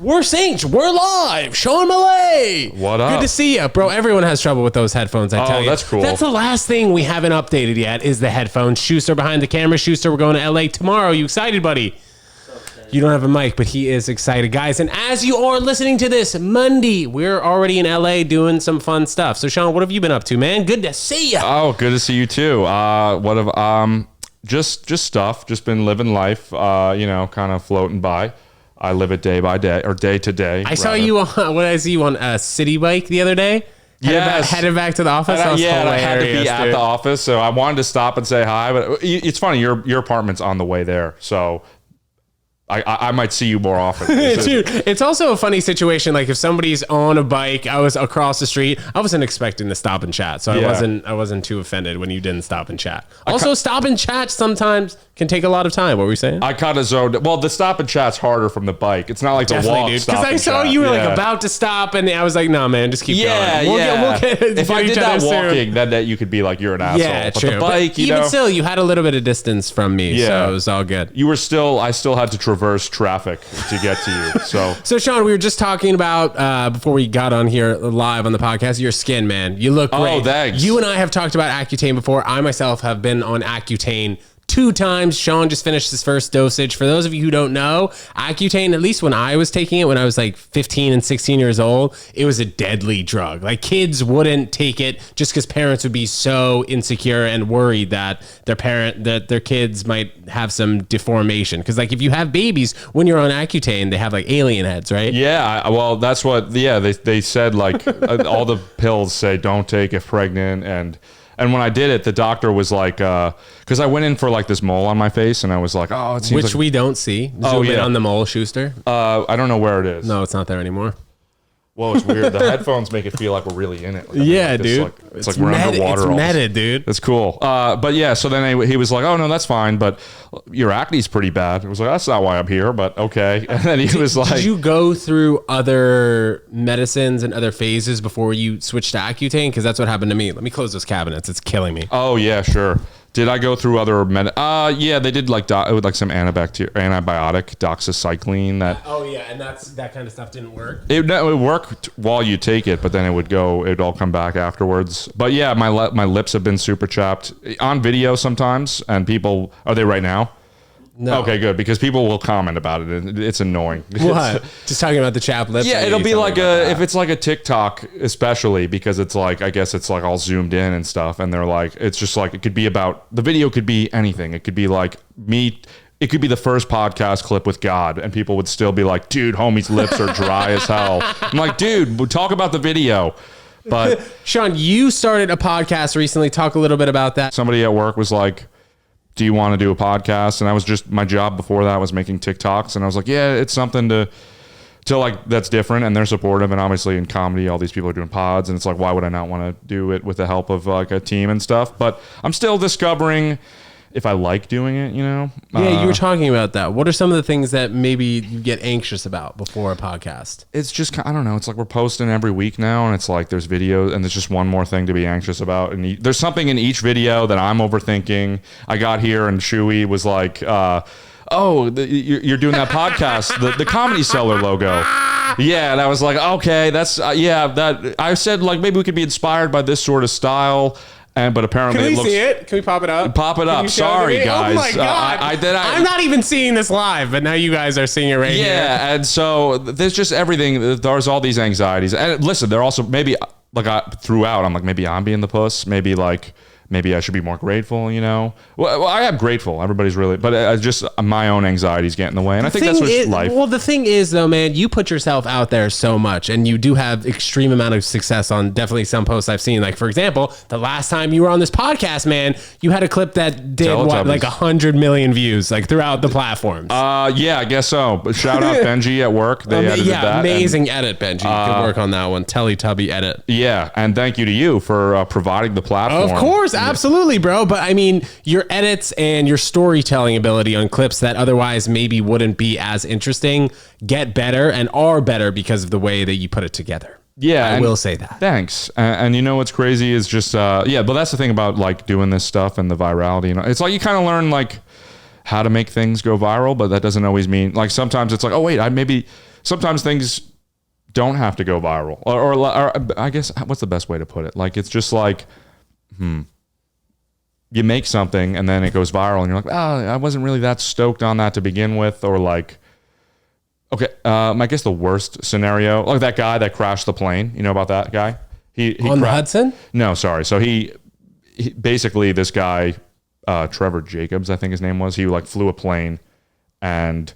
We're synced. We're live. Sean MILLEA. What up? Good to see you. Bro, everyone has trouble with those headphones, I tell you. Oh, that's cool. That's the last thing we haven't updated yet is the headphones. Schuster behind the camera. Schuster, we're going to LA tomorrow. You excited, buddy? You don't have a mic, but he is excited, guys. And as you are listening to this Monday, we're already in LA doing some fun stuff. So, Sean, what have you been up to, man? Good to see you. Oh, good to see you too. Just stuff. Just been living life. Kind of floating by. I live it day by day or day to day. I saw you on a city bike the other day. Headed back to the office. I had to be at the office, so I wanted to stop and say hi. But it's funny, your apartment's on the way there, so I might see you more often. Dude, it's also a funny situation. Like if somebody's on a bike, I was across the street. I wasn't expecting to stop and chat, so I wasn't too offended when you didn't stop and chat. Also, stop and chat sometimes can take a lot of time. What were we saying? I kind of zoned. Well, the stop and chat's harder from the bike. It's not like the walk. Because I saw you were like about to stop, and I was like, "No, man, just keep going." We'll get if I did that walking, then you could be like, "You're an asshole." Yeah, but true. the bike, even still, you had a little bit of distance from me, so it was all good. I still had to traverse traffic to get to you. So Sean, we were just talking about before we got on here live on the podcast, your skin, man. You look great. Oh, thanks. You and I have talked about Accutane before. I myself have been on Accutane 2 times. Sean just finished his first dosage. For those of you who don't know, Accutane, at least when I was taking it when I was like 15 and 16 years old, it was a deadly drug. Like kids wouldn't take it just because parents would be so insecure and worried that their kids might have some deformation. Because like if you have babies when you're on Accutane, they have like alien heads, right? Yeah, well, that's what. Yeah, they said like all the pills say don't take if pregnant. And when I did it, the doctor was like, because I went in for like this mole on my face, and I was like, oh, it seems which like we don't see. Zoom in on the mole, Schuster. I don't know where it is. No, it's not there anymore. Whoa, it's weird. The headphones make it feel like we're really in it. Dude. It's like we're underwater. It's meta, dude. That's cool. But yeah, so then he was like, oh, no, that's fine, but your acne's pretty bad. I was like, that's not why I'm here, but okay. And then he was like... Did you go through other medicines and other phases before you switched to Accutane? Because that's what happened to me. Let me close those cabinets. It's killing me. Oh, yeah, sure. Did I go through other yeah, they did like some antibiotic doxycycline and that kind of stuff didn't work. It worked while you take it, but then it'd all come back afterwards. But yeah, my lips have been super chapped on video sometimes, and people, are they right now? No. Okay, good, because people will comment about it, and it's annoying. What? Just talking about the chapped lips? Yeah, it'll be like if it's like a TikTok, especially because it's like, I guess it's like all zoomed in and stuff, and they're like, it's just like, it could be about, the video could be anything. It could be like me, it could be the first podcast clip with God, and people would still be like, dude, homie's lips are dry as hell. I'm like, dude, we'll talk about the video. But Sean, you started a podcast recently. Talk a little bit about that. Somebody at work was like, do you want to do a podcast? And I was just, my job before that was making TikToks. And I was like, yeah, it's something to like, that's different. And they're supportive. And obviously in comedy, all these people are doing pods. And it's like, why would I not want to do it with the help of like a team and stuff? But I'm still discovering if I like doing it, you know? Yeah, you were talking about that. What are some of the things that maybe you get anxious about before a podcast? It's just, I don't know. It's like we're posting every week now, and it's like there's videos, and there's just one more thing to be anxious about. And there's something in each video that I'm overthinking. I got here, and Shuey was like, you're doing that podcast, the Comedy Cellar logo. Yeah, and I was like, okay, that's, that, I said, like, maybe we could be inspired by this sort of style. But apparently can we see it? Can we pop it up? Pop it up. Sorry, guys. Oh my God. I'm not even seeing this live, but now you guys are seeing it right here. Yeah, and so there's just everything. There's all these anxieties. And listen, they're also maybe like throughout, I'm like, maybe I'm being the puss. Maybe I should be more grateful, you know? Well, I am grateful. Everybody's really... But just my own anxieties get in the way. And I think that's what's life. Well, the thing is, though, man, you put yourself out there so much. And you do have extreme amount of success on definitely some posts I've seen. Like, for example, the last time you were on this podcast, man, you had a clip that did, like 100 million views, like, throughout the platforms. Yeah, I guess so. But shout out Benji at work. They edited that. Amazing edit, Benji. Good work on that one. Teletubby edit. Yeah, and thank you to you for providing the platform. Of course. Absolutely, bro. But I mean, your edits and your storytelling ability on clips that otherwise maybe wouldn't be as interesting get better and are better because of the way that you put it together. Yeah, I will say that. Thanks. And you know what's crazy is just but that's the thing about like doing this stuff and the virality. You know, it's like you kind of learn like how to make things go viral, but that doesn't always mean like sometimes it's like, oh wait, sometimes things don't have to go viral, or I guess what's the best way to put it? Like it's just like, you make something and then it goes viral, and you're like, oh, I wasn't really that stoked on that to begin with, or like, okay, I guess the worst scenario, like that guy that crashed the plane. You know about that guy? He on the Hudson? No, sorry. So he basically, this guy, Trevor Jacobs, I think his name was. He like flew a plane and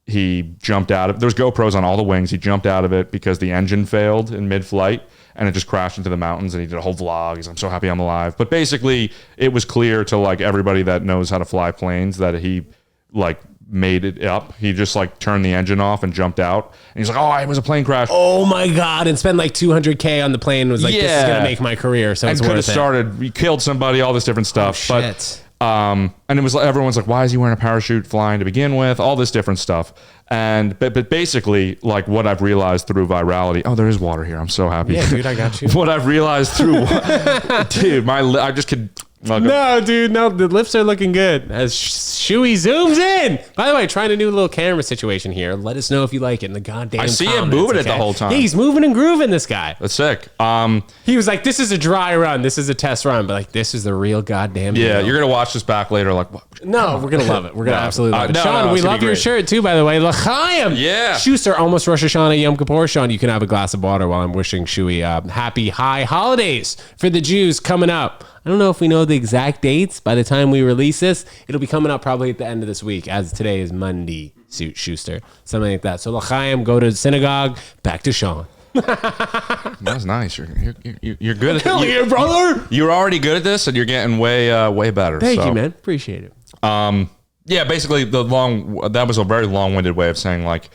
he jumped out of. There's GoPros on all the wings. He jumped out of it because the engine failed in mid-flight, and it just crashed into the mountains. And he did a whole vlog. He's like, I'm so happy I'm alive. But basically, it was clear to like everybody that knows how to fly planes that he like made it up. He just like turned the engine off and jumped out. And he's like, oh, it was a plane crash. Oh my God. And spent like $200K on the plane and was like, this is going to make my career. So it's worth it. Could have started, he killed somebody, all this different stuff. Oh, shit. And it was like, everyone's like, why is he wearing a parachute flying to begin with? All this different stuff. And, but basically like what I've realized through virality, oh, there is water here. I'm so happy. Yeah, dude, I got you. What I've realized through, dude, I just could. No, dude, no, the lifts are looking good as Shuey zooms in. By the way, trying to do a little camera situation here. Let us know if you like it in the goddamn I see comments, him moving it the whole time. Yeah, he's moving and grooving, this guy. That's sick. He was like, this is a dry run. This is a test run. But like, this is the real goddamn Yeah, deal. you're going to watch this back later. Like, what? No, we're going to love it. We're going to absolutely love it. No, Sean, we it's gonna love be your great. shirt too, by the way. L'chaim. Yeah. Schuster, almost Rosh Hashanah, Yom Kippur. Sean, you can have a glass of water while I'm wishing Shuey happy high holidays for the Jews coming up. I don't know if we know the exact dates. By the time we release this, it'll be coming up probably at the end of this week, as today is Monday, Schuster. Something like that. So L'chaim, go to synagogue. Back to Sean. That's nice. You're good at Hell it. yeah, brother. You're already good at this, and you're getting way better. Thank you, man. Appreciate it. Yeah, basically that was a very long-winded way of saying like,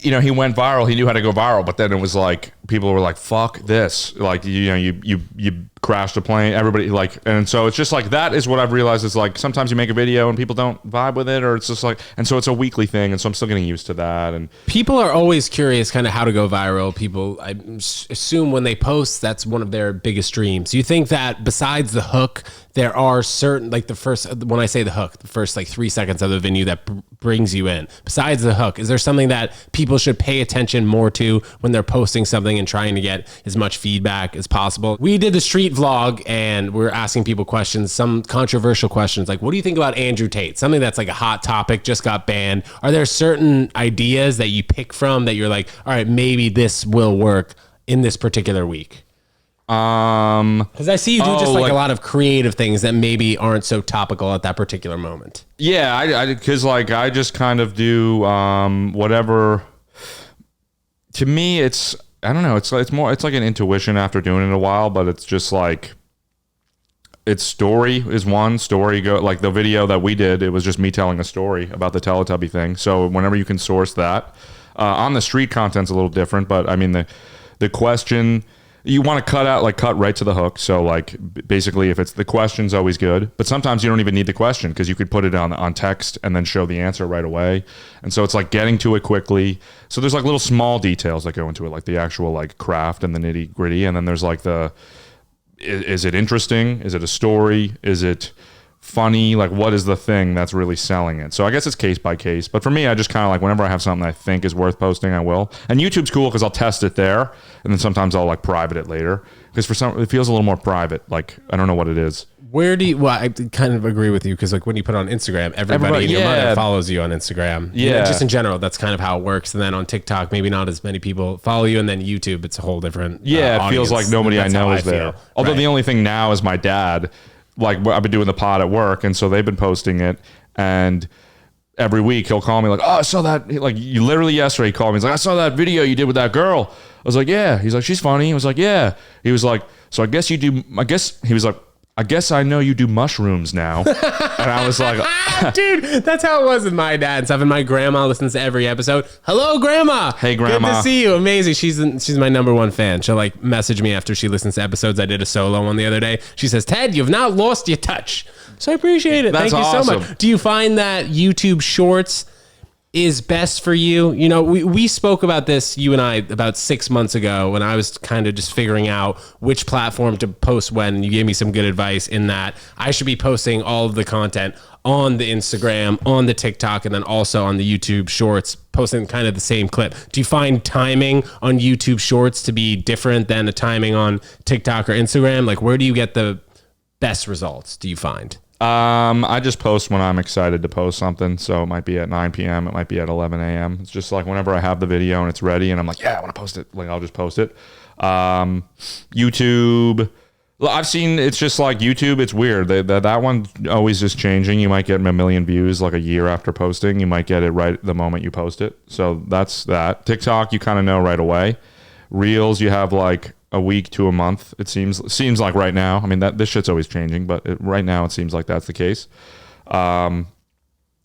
you know, he went viral. He knew how to go viral, but then it was like people were like, "Fuck this!" Like, you know, you crashed a plane. Everybody like, and so it's just like that is what I've realized is like sometimes you make a video and people don't vibe with it, or it's just like, and so it's a weekly thing, and so I'm still getting used to that. And people are always curious, kind of how to go viral. People, I assume, when they post, that's one of their biggest dreams. You think that besides the hook, there are certain, like the first, when I say the hook, the first like 3 seconds of the video that brings you in. Besides the hook, is there something that people should pay attention more to when they're posting something and trying to get as much feedback as possible? We did the street vlog and we're asking people questions, some controversial questions, like, what do you think about Andrew Tate? Something that's like a hot topic, just got banned. Are there certain ideas that you pick from that you're like, all right, maybe this will work in this particular week? Because I see you do just like a lot of creative things that maybe aren't so topical at that particular moment. yeah, because like I just kind of do whatever. To me, it's, I don't know. It's like an intuition after doing it a while, but it's just like, it's story is one story. Go like the video that we did. It was just me telling a story about the Teletubby thing. So whenever you can source that, on the street content's a little different, but I mean the question. You want to cut right to the hook. So like basically if it's the question's always good, but sometimes you don't even need the question because you could put it on text and then show the answer right away. And so it's like getting to it quickly. So there's like little small details that go into it, like the actual like craft and the nitty gritty. And then there's like is it interesting? Is it a story? Is it funny? Like what is the thing that's really selling it? So I guess it's case by case, but for me, I just kind of like whenever I have something I think is worth posting, I will. And YouTube's cool because I'll test it there, and then sometimes I'll like private it later because for some it feels a little more private. Like I don't know what it is. Where do you? Well, I kind of agree with you because like when you put it on Instagram, everybody and your mother follows you on Instagram. Yeah, just in general, that's kind of how it works. And then on TikTok, maybe not as many people follow you, and then YouTube, it's a whole different. It feels like nobody I know is there. Although the only thing now is my dad. Like I've been doing the pod at work, and so they've been posting it, and every week he'll call me like, oh, I saw that. Like you literally yesterday he called me. He's like, I saw that video you did with that girl. I was like, yeah. He's like, she's funny. I was like, yeah. He was like, so I guess you do. I guess he was like, I guess I know you do mushrooms now. And I was like, dude, that's how it was with my dad and stuff. And my grandma listens to every episode. Hello, grandma. Hey, grandma. Good to see you. Amazing. She's my number one fan. She'll like message me after she listens to episodes. I did a solo one the other day. She says, Ted, you've not lost your touch. So I appreciate it. That's Thank you awesome. so much. Do you find that YouTube Shorts is best for you. You know, we spoke about this, you and I, about 6 months ago when I was kind of just figuring out which platform to post when, and you gave me some good advice in that I should be posting all of the content on the Instagram, on the TikTok, and then also on the YouTube Shorts, posting kind of the same clip. Do you find timing on YouTube Shorts to be different than the timing on TikTok or Instagram? Like, where do you get the best results, do you find? I just post when I'm excited to post something. So it might be at 9 p.m. It might be at 11 a.m. It's just like whenever I have the video and it's ready and I'm like, yeah, I want to post it. Like, I'll just post it. YouTube, I've seen, it's just like YouTube. It's weird. That one's always just changing. You might get a million views like a year after posting. You might get it right the moment you post it. So that's that. TikTok, you kind of know right away. Reels, you have like a week to a month. It seems like right now. I mean, this shit's always changing, but right now it seems like that's the case. So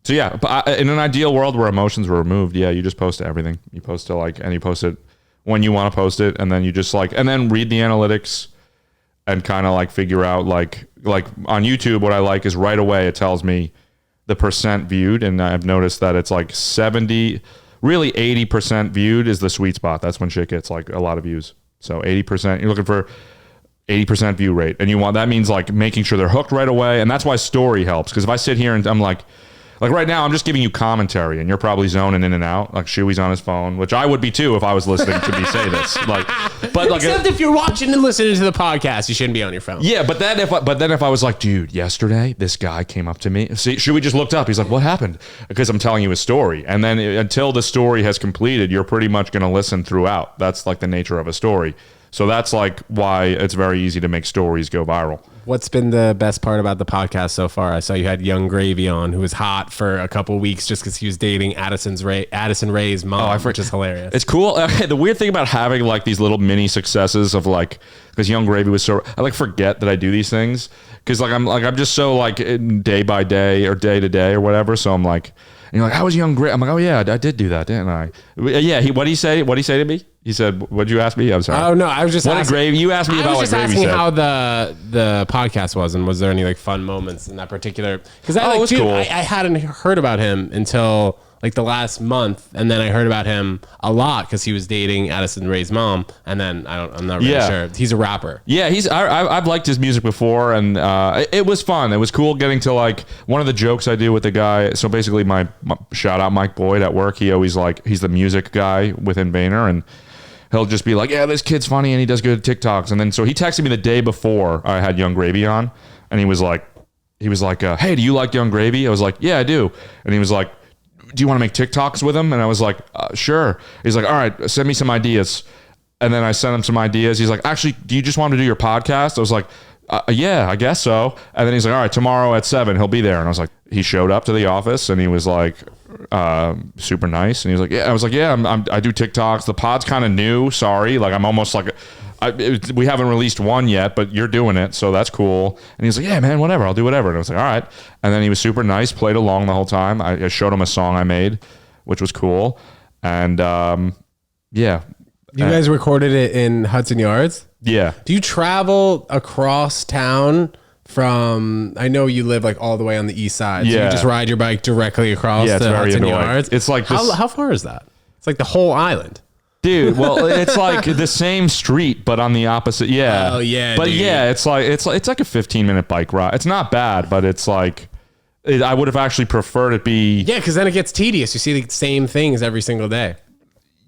yeah, but in an ideal world where emotions were removed, yeah, you just post everything. You post to like, and you post it when you want to post it, and then you just like, and then read the analytics and kind of like figure out like on YouTube, what I like is right away it tells me the percent viewed, and I've noticed that it's like 70, really 80% viewed is the sweet spot. That's when shit gets like a lot of views. So 80%, you're looking for 80% view rate. And that means like making sure they're hooked right away. And that's why story helps. Because if I sit here and I'm like right now, I'm just giving you commentary and you're probably zoning in and out. Like Shuey's on his phone, which I would be too if I was listening to me say this. Except if you're watching and listening to the podcast, you shouldn't be on your phone. Yeah, but then if I was like, dude, yesterday this guy came up to me. See, Shuey just looked up. He's like, what happened? Because I'm telling you a story. And then until the story has completed, you're pretty much going to listen throughout. That's like the nature of a story. So that's like why it's very easy to make stories go viral. What's been the best part about the podcast so far? I saw you had Young Gravy on, who was hot for a couple weeks just because he was dating Addison Rae's mom, which is hilarious. It's cool. The weird thing about having like these little mini successes of like, because Young Gravy was so, I like forget that I do these things because I'm just so like day by day or day to day or whatever. So I'm like, and you're like, how was Young Gravy? I'm like, oh yeah, I did do that, didn't I? Yeah. What'd he say? What'd he say to me? He said, what'd you ask me? I'm sorry. Oh no, I was just asking. Gravy? You asked me about what Gravy said. I was just asking how the podcast was, and was there any like fun moments in that particular? Because cool. I hadn't heard about him until like the last month, and then I heard about him a lot because he was dating Addison Rae's mom, and then I'm not really sure. He's a rapper. Yeah, I've liked his music before, and it was fun. It was cool getting to like one of the jokes I do with the guy. So basically, my shout out Mike Boyd at work. He always he's the music guy within Vayner, and he'll just be like, yeah, this kid's funny and he does good TikToks. And then so he texted me the day before I had Young Gravy on, and he was like, hey, do you like Young Gravy? I was like, yeah, I do. And he was like, do you want to make TikToks with him? And I was like, sure. He's like, all right, send me some ideas. And then I sent him some ideas. He's like, actually, do you just want to do your podcast? I was like, yeah, I guess so. And then he's like, all right, tomorrow at 7, he'll be there. And I was like, he showed up to the office and he was like, super nice. And he was like, yeah, I was like, yeah, I do TikToks. The pod's kind of new. Sorry. Like I'm almost like, we haven't released one yet, but you're doing it. So that's cool. And he's like, yeah, man, whatever. I'll do whatever. And I was like, all right. And then he was super nice, played along the whole time. I showed him a song I made, which was cool. And, yeah. You guys recorded it in Hudson Yards? Yeah. Do you travel across town from, I know you live like all the way on the east side. So you just ride your bike directly across the Hudson Yards? It's like how far is that? It's like the whole island. Dude, well, it's like the same street, but on the opposite. Yeah. Oh yeah. But dude. yeah, it's like a 15-minute bike ride. It's not bad, but it's like I would have actually preferred it be. Yeah, because then it gets tedious. You see the same things every single day.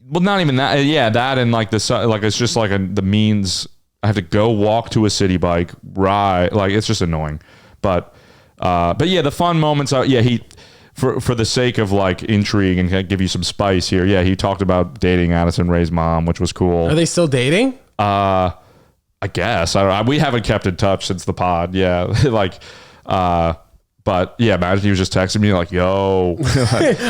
Well, not even that. Yeah, that and like it's just like the means. I have to go walk to a city bike ride. Like it's just annoying. But yeah, the fun moments are for the sake of like intrigue and give you some spice here. Yeah, he talked about dating Addison Rae's mom, which was cool. Are they still dating? I guess. I don't know. We haven't kept in touch since the pod. Yeah, like. But yeah, imagine he was just texting me like, yo.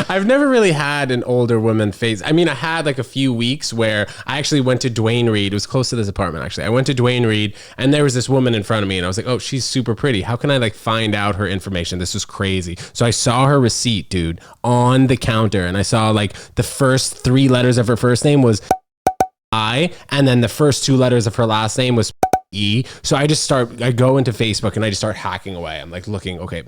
I've never really had an older woman phase. I mean, I had like a few weeks where I actually went to Duane Reade. It was close to this apartment, actually. I went to Duane Reade and there was this woman in front of me and I was like, oh, she's super pretty. How can I like find out her information? This is crazy. So I saw her receipt, dude, on the counter. And I saw like the first 3 letters of her first name was I, and then the first 2 letters of her last name was E. So I go into Facebook and I just start hacking away. I'm like looking, okay,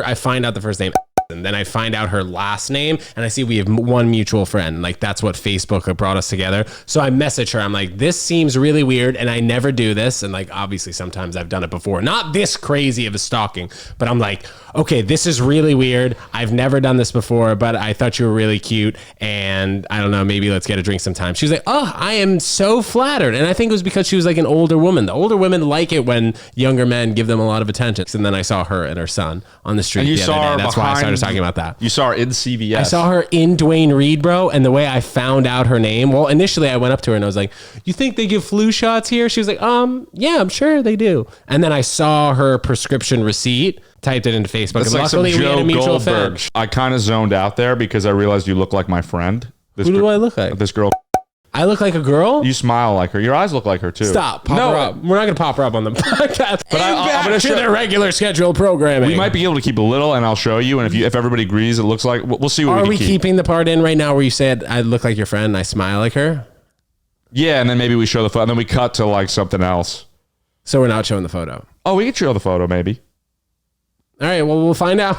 I find out the first name And then I find out her last name and I see we have one mutual friend. Like that's what Facebook brought us together. So I message her. I'm like, this seems really weird and I never do this. And like, obviously sometimes I've done it before. Not this crazy of a stalking, but I'm like, okay, this is really weird. I've never done this before, but I thought you were really cute. And I don't know, maybe let's get a drink sometime. She was like, oh, I am so flattered. And I think it was because she was like an older woman. The older women like it when younger men give them a lot of attention. And then I saw her and her son on the street And you the saw other her day. That's why I started behind- talking about that. You saw her in CVS. I saw her in Dwayne Reed, bro. And the way I found out her name, well, initially I went up to her and I was like, you think they give flu shots here? She was like, yeah, I'm sure they do. And then I saw her prescription receipt, typed it into Facebook. That's And like some luckily we had a Joe mutual Goldberg. fan. I kind of zoned out there because I realized you look like my friend. This Who do gir- I look like? This girl. I look like a girl? You smile like her. Your eyes look like her too. Stop. Pop her up. We're not going to pop her up on the podcast. But I'm back gonna to show- the regular scheduled programming. We might be able to keep a little, and I'll show you. And if everybody agrees, it looks like we'll see what Are we we can keep. keeping the part in right now where you said I look like your friend and I smile like her? Yeah, and then maybe we show the photo, and then we cut to like something else. So we're not showing the photo. Oh, we can show the photo maybe. All right, well, we'll find out.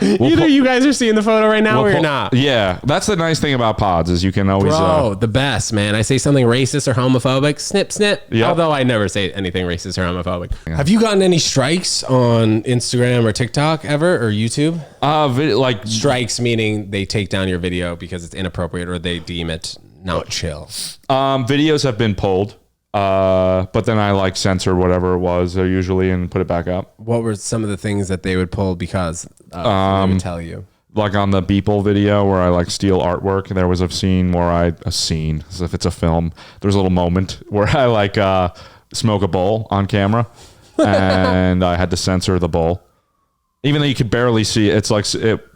Either you guys are seeing the photo right now or you're not. Yeah, that's the nice thing about pods is you can always. Bro, the best, man. I say something racist or homophobic, snip, snip. Yep. Although I never say anything racist or homophobic. Have you gotten any strikes on Instagram or TikTok ever or YouTube? Like Strikes meaning they take down your video because it's inappropriate or they deem it not chill. videos have been pulled, but then I like censor whatever it was usually and put it back up. What were some of the things that they would pull because they would tell you? Like on the Beeple video where I like steal artwork, there was a scene where a scene, as if it's a film. There's a little moment where I like smoke a bowl on camera, and I had to censor the bowl, even though you could barely see it. It's like it.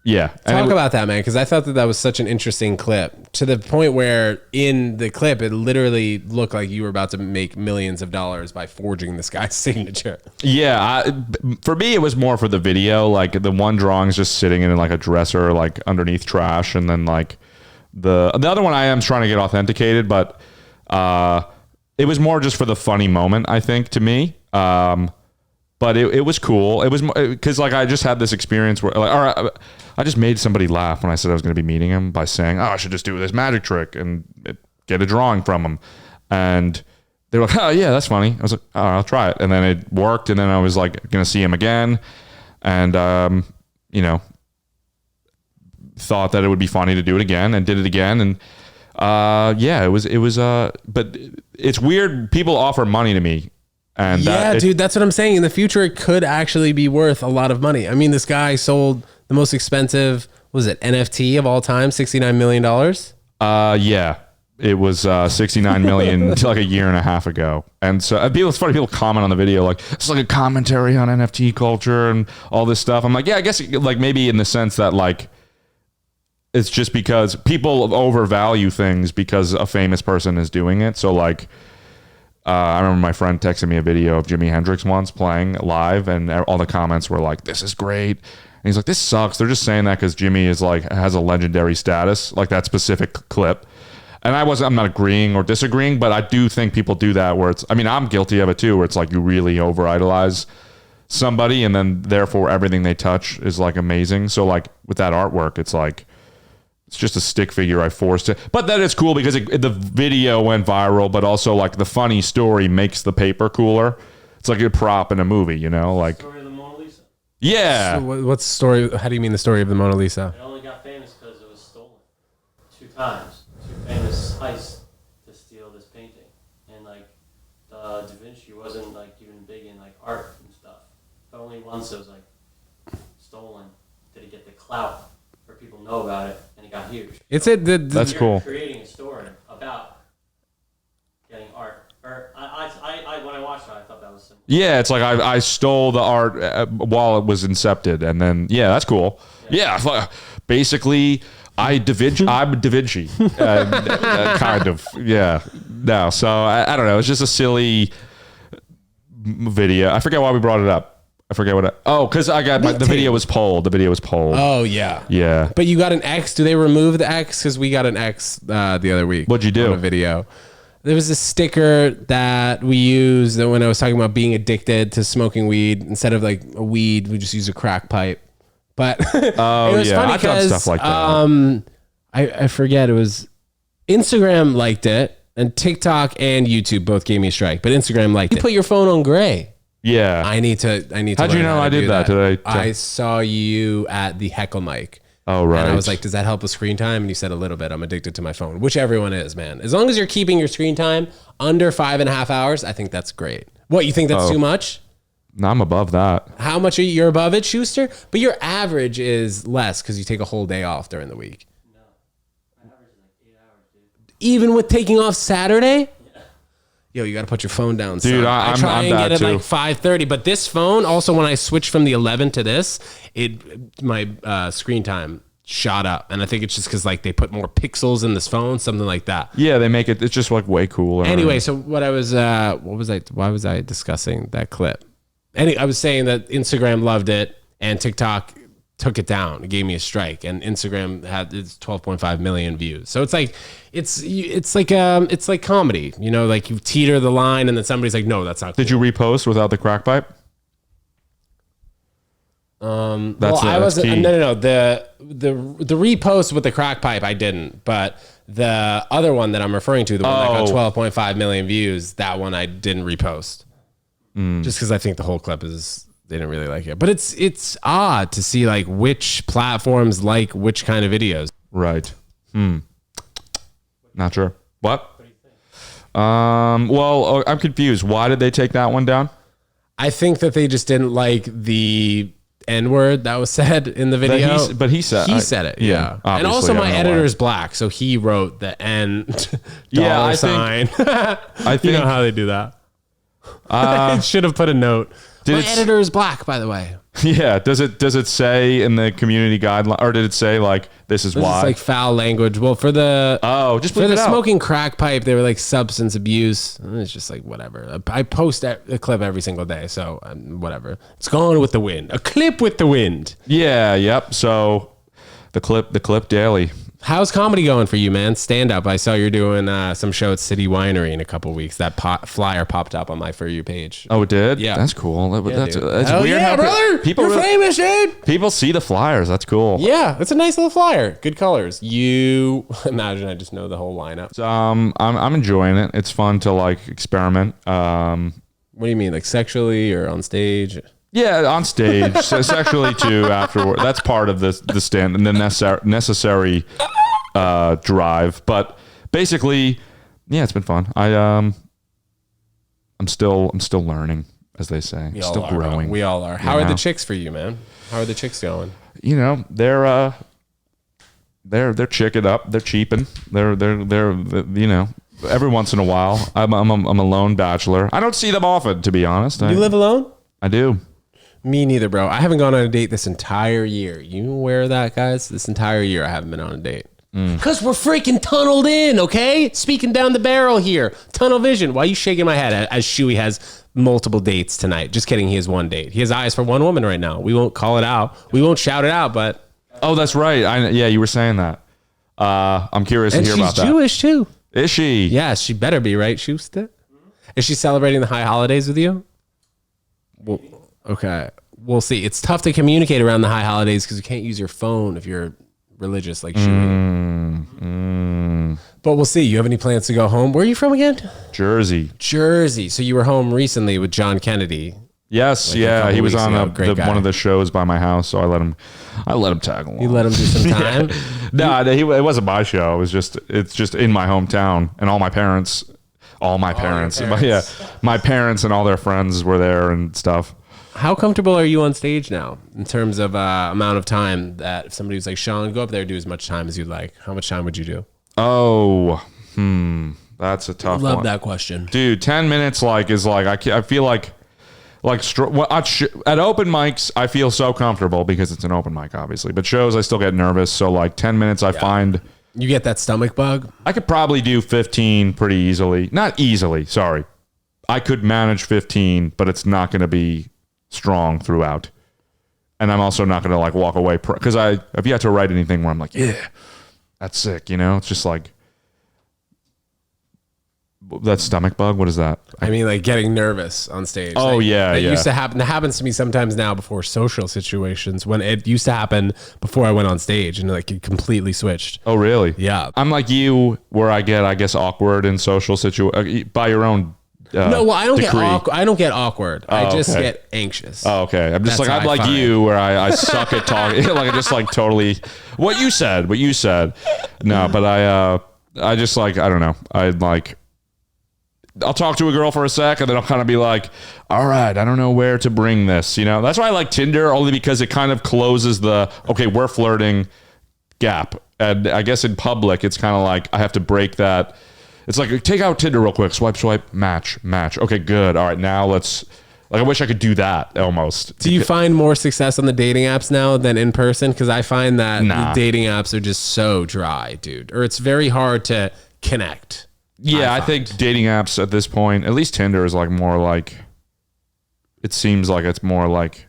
Yeah. Talk about that, man, because I thought that was such an interesting clip to the point where in the clip, it literally looked like you were about to make millions of dollars by forging this guy's signature. Yeah. For me, it was more for the video. Like the one drawing is just sitting in like a dresser, like underneath trash. And then like the other one I am trying to get authenticated, but it was more just for the funny moment, I think, to me. But it was cool. It was because like I just had this experience where like, I just made somebody laugh when I said I was going to be meeting him by saying, "Oh, I should just do this magic trick and get a drawing from him." And they were like, "Oh yeah, that's funny." I was like, "Oh, I'll try it." And then it worked. And then I was like, going to see him again, and you know, thought that it would be funny to do it again, and did it again. And yeah, it was. But it's weird. People offer money to me. And dude, that's what I'm saying. In the future, it could actually be worth a lot of money. I mean, this guy sold the most expensive, what was it, NFT of all time, $69 million? Yeah, it was 69 million like a year and a half ago. And so it's funny, people comment on the video like, it's like a commentary on NFT culture and all this stuff. I'm like, yeah, I guess like maybe in the sense that like, it's just because people overvalue things because a famous person is doing it. So like, I remember my friend texted me a video of Jimi Hendrix once playing live, and all the comments were like, "This is great." And he's like, "This sucks." They're just saying that because Jimmy is like has a legendary status, like that specific clip. And I'm not agreeing or disagreeing, but I do think people do that where it's. I mean, I'm guilty of it too, where it's like you really over idolize somebody, and then therefore everything they touch is like amazing. So like with that artwork, it's like. It's just a stick figure I forced it. But that is cool because the video went viral, but also like the funny story makes the paper cooler. It's like a prop in a movie, you know? Like Story of the Mona Lisa. Yeah. So what's the story? How do you mean the story of the Mona Lisa? It only got famous because it was stolen 2 times. 2 famous heists to steal this painting. And like Da Vinci wasn't like even big in like art and stuff. But only once it was like stolen did it get the clout where people know about it, and it got huge. That's You're cool. Creating a story about getting art. Or I when I watched it, I thought that was simple. Yeah, it's like I stole the art while it was incepted, and then yeah, that's cool. Yeah, basically, I'm Da Vinci, kind of. Yeah, no. So I don't know. It's just a silly video. I forget why we brought it up. I forget what. Because I got the video was pulled. The video was pulled. Oh, yeah. Yeah. But you got an X. Do they remove the X? Because we got an X the other week. What'd you do? On a video. There was a sticker that we used that when I was talking about being addicted to smoking weed. Instead of like a weed, we just use a crack pipe. But Oh, it was yeah. funny I've done because stuff like that. I forget, it was Instagram liked it, and TikTok and YouTube both gave me a strike, but Instagram liked it. You put your phone on gray. Yeah. I need to. How'd you learn know how to I did do that today? I saw you at the heckle mic. Oh, right. And I was like, does that help with screen time? And you said a little bit. I'm addicted to my phone, which everyone is, man. As long as you're keeping your screen time under 5.5 hours, I think that's great. What, you think that's too much? No, I'm above that. How much are you? You're above it, Schuster? But your average is less because you take a whole day off during the week. No. My average is like 8 hours, dude. Even with taking off Saturday? Yeah. Yo, you got to put your phone down, Dude, son. I'm try and that get it too. like 5:30. But this phone, also when I switched from the 11 to this, my screen time shot up. And I think it's just because like they put more pixels in this phone, something like that. Yeah, they make it. It's just like way cooler. Anyway, so why was I discussing that clip? I was saying that Instagram loved it and TikTok took it down. It gave me a strike, and Instagram had its 12.5 million views. So it's like comedy, you know, like you teeter the line and then somebody's like, no, that's not cool. Did you repost without the crack pipe? That's key. No. The repost with the crack pipe, I didn't, but the other one that I'm referring to, the one that got 12.5 million views, that one I didn't repost. Just because I think the whole clip they didn't really like it. But it's odd to see like which platforms like which kind of videos. Right. Not sure. What? Well, I'm confused. Why did they take that one down? I think that they just didn't like the N-word that was said in the video. He said it. Yeah. And obviously, also I my don't know editor why. is black, so he wrote the N Yeah, dollar I sign. think You know how they do that. I should have put a note. My editor is black, by the way. Yeah. Does it say in the community guideline, or did it say like this is why? It's like foul language. Well, for the just for leave the it out. smoking crack pipe, they were like substance abuse. It's just like whatever. I post a clip every single day, so whatever. It's gone with the wind. A clip with the wind. Yeah. Yep. So the clip daily. How's comedy going for you, man? Stand up. I saw you're doing some show at City Winery in a couple weeks. That flyer popped up on my For You page. Oh, it did? Yeah. That's cool. That's Hell weird. yeah, How brother. people You're famous, dude. People see the flyers. That's cool. Yeah, it's a nice little flyer. Good colors. You imagine I just know the whole lineup. So, I'm enjoying it. It's fun to like experiment. What do you mean, like sexually or on stage? Yeah, on stage, so sexually too. Afterward, that's part of the stand and the necessary drive. But basically, yeah, it's been fun. I'm still learning, as they say. Still growing. We all are. How are the chicks for you, man? How are the chicks going? You know, they're chicking up. They're cheaping. They're you know. Every once in a while, I'm a lone bachelor. I don't see them often, to be honest. You live alone? I do. Me neither, bro. I haven't gone on a date this entire year. You aware of that, guys? This entire year, I haven't been on a date. Because we're freaking tunneled in, okay? Speaking down the barrel here. Tunnel vision. Why are you shaking my head as Shuey has multiple dates tonight? Just kidding. He has one date. He has eyes for one woman right now. We won't call it out. We won't shout it out, but... Oh, that's right. Yeah, you were saying that. I'm curious to hear about that. And she's Jewish, too. Is she? Yeah, she better be, right, Schuster? Is she celebrating the high holidays with you? Well, okay. We'll see. It's tough to communicate around the high holidays because you can't use your phone if you're religious like she. But we'll see. You have any plans to go home? Where are you from again? Jersey. So you were home recently with John Kennedy. Yes, Like yeah, he was weeks on ago. one of the shows by my house, so I let him tag along. You let him do some time? No, it wasn't my show. It's just in my hometown, and my parents, my parents and all their friends were there and stuff. How comfortable are you on stage now in terms of amount of time that if somebody was like, Sean, go up there, do as much time as you'd like. How much time would you do? That's a tough Love one. that question. Dude, 10 minutes I feel like at open mics, I feel so comfortable because it's an open mic, obviously. But shows, I still get nervous. So 10 minutes, I find You get that stomach bug? I could probably do 15 pretty easily. Not easily, sorry. I could manage 15, but it's not going to be strong throughout. And I'm also not going to walk away because I've yet to write anything where I'm like, yeah, that's sick. You know, it's just That stomach bug? What is that? I mean, like getting nervous on stage. Oh, like, yeah, It yeah. used to happen. That happens to me sometimes now before social situations. When it used to happen before I went on stage, and like it completely switched. Oh, really? Yeah. I'm like you, where I get, I guess, awkward in social situations by your own. No, well, I don't decree. get awkward. I don't get awkward. I just okay. get anxious. Oh, okay. I'm just That's like, how I'm I like find. you, where I suck at talking. Like I just like totally what you said. No, but I just like, I don't know. I'll talk to a girl for a sec, and then I'll kind of be like, all right, I don't know where to bring this. You know, that's why I like Tinder, only because it kind of closes the, okay, we're flirting gap. And I guess in public, it's kind of like I have to break that. It's like, take out Tinder real quick, swipe, match. Okay, good. All right, now let's, like, I wish I could do that almost. Do you find more success on the dating apps now than in person? Because I find that the dating apps are just so dry, dude. Or it's very hard to connect. Yeah, I think dating apps at this point, at least Tinder is like more like, it seems like it's more like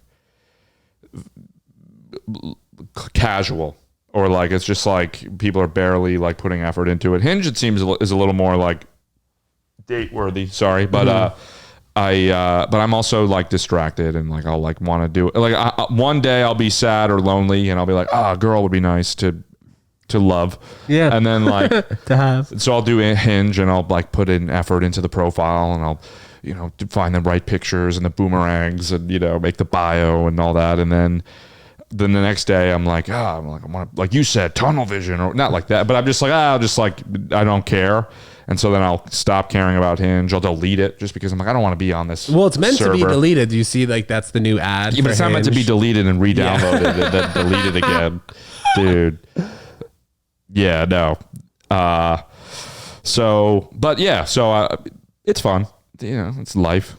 casual, or like it's just like people are barely like putting effort into it. Hinge, it seems, is a little more like date worthy. Sorry, but but I'm also like distracted, and like I'll like want to do it. Like one day I'll be sad or lonely, and I'll be like, a girl would be nice to love. Yeah. And then like To have. so I'll do a Hinge, and I'll like put in effort into the profile, and I'll, you know, find the right pictures and the boomerangs, and, you know, make the bio and all that. And then the next day I want to, like you said, tunnel vision, or not like that, but I'm just like, I don't care. And so then I'll stop caring about Hinge. I'll delete it just because I'm like, I don't want to be on this. Well, it's meant to be server. deleted. Do you see, like, that's the new ad? Yeah, but for it's not meant to be Hinge? deleted and re-downloaded and then deleted again, dude. Yeah, no. So it's fun. You know, it's life.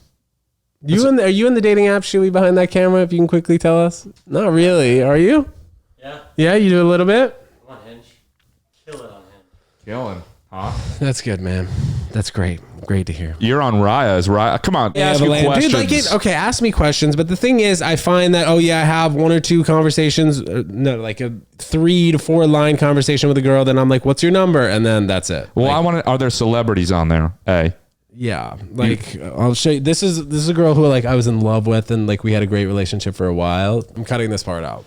Are you in the dating app, Shuey, behind that camera? If you can quickly tell us. Not really. Are you? Yeah. Yeah, you do a little bit. I'm on Hinge. Kill it on Hinge. Killing, huh? That's good, man. That's great. Great to hear. You're on Raya. Is Raya? Come on, ask me questions. Dude, okay, ask me questions. But the thing is, I find that, I have one or two conversations, like a 3 to 4 line conversation with a girl. Then I'm like, what's your number? And then that's it. Well, Like, are there celebrities on there? Hey. yeah, like I'll show you. This is a girl who like I was in love with, and like we had a great relationship for a while. I'm cutting this part out.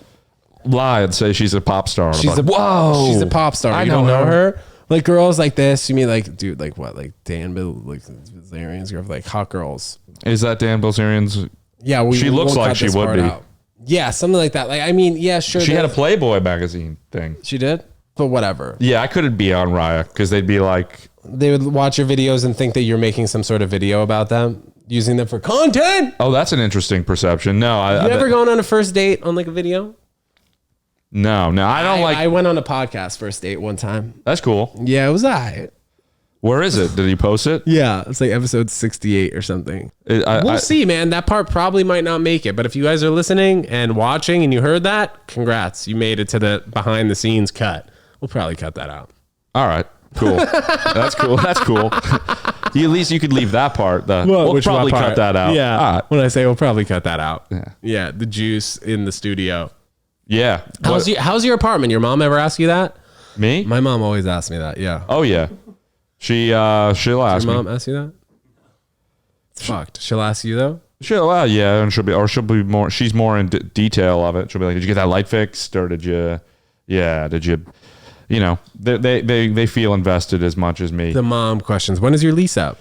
Lie and say she's a pop star. She's Whoa. She's a pop star. I You don't know her? Like girls like this. You mean like, dude, like what? Like Dan Bilzerian's girl, like hot girls. Is that Dan Bilzerian's? Yeah, She looks won't like cut she this would part be. out. Yeah, something like that. Like, I mean, yeah, sure. She had a Playboy magazine thing. She did, but whatever. Yeah, I couldn't be on Raya because they'd be like, They would watch your videos and think that you're making some sort of video about them, using them for content. oh, that's an interesting perception. No, You ever gone on a first date on like a video? No, I don't like. I went on a podcast first date one time. That's cool. Yeah, it was alright. Where is it? Did he post it? Yeah, it's like episode 68 or something. I- We'll see, man. That part probably might not make it, but if you guys are listening and watching and you heard that, congrats. You made it to the behind the scenes cut. We'll probably cut that out. All right. Cool. That's cool. That's cool. At least you could leave that part. We'll which probably part? cut that out. Yeah. All right. When I say we'll probably cut that out. Yeah. Yeah. The juice in the studio. Yeah. How's your apartment? Your mom ever ask you that? Me? My mom always asks me that. Yeah. Oh yeah. She'll ask Your me. mom ask you that? It's fucked. She'll ask you though. Yeah, and she'll be more. She's more in detail of it. She'll be like, "Did you get that light fixed, or did you? Yeah, did you? You know, they feel invested as much as me." The mom questions. When is your lease up?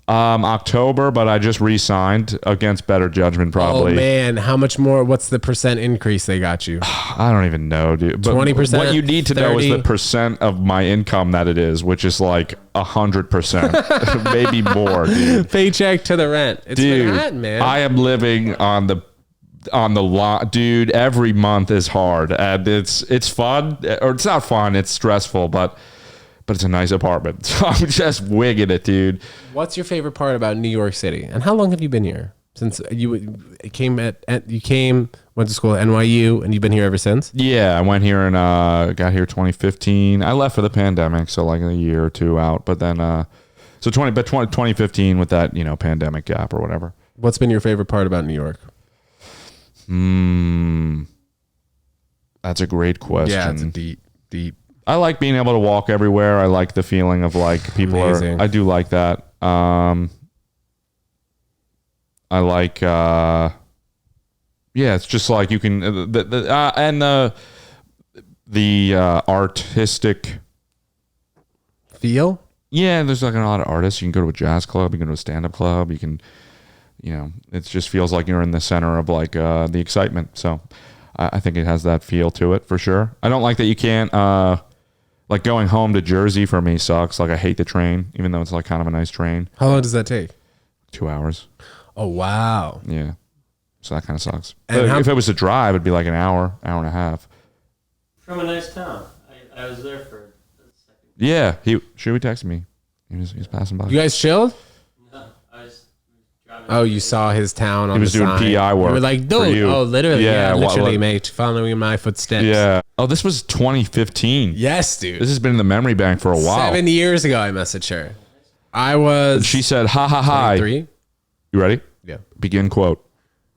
October, but I just re-signed against better judgment. Probably. Oh man, how much more? What's the percent increase they got you? I don't even know, dude. But 20%, What you need to know is 30%? the percent of my income that it is, which is like 100%, maybe more, dude. Paycheck to the rent. It's Dude, Manhattan, man. I am living on the lot, dude. Every month is hard, and it's fun, or it's not fun. It's stressful, but it's a nice apartment. So I'm just wigging it, dude. What's your favorite part about New York City? And how long have you been here? Since you went to school at NYU, and you've been here ever since? Yeah, I went here and got here 2015. I left for the pandemic, so like a year or two out. But then, 2015 with that, pandemic gap or whatever. What's been your favorite part about New York? That's a great question. Yeah, it's a deep. I like being able to walk everywhere. I like the feeling of like people Amazing. I do like that. I like, it's just like you can, the artistic Feel? Yeah, there's like a lot of artists. You can go to a jazz club, you can go to a stand-up club, you can, it just feels like you're in the center of like the excitement. So I think it has that feel to it for sure. I don't like that you can't, like going home to Jersey for me sucks. Like I hate the train, even though it's like kind of a nice train. How long does that take? 2 hours. Oh, wow. Yeah. So that kind of sucks. And But if it was a drive, it'd be like an hour and a half. From a nice town. I was there for a second. Yeah. Shuey texted me. He was passing by. You guys chilled? No, I was driving. Oh, you saw his town on He was the doing sign. PI work You were like, for dude. you. Oh, literally. Yeah, Yeah, literally, what- mate. Following in my footsteps. Yeah. Oh, this was 2015. Yes, dude. This has been in the memory bank for a while. 7 years ago, I messaged her. I was. And she said, ha ha hi. 23. You ready? Yeah. Begin quote.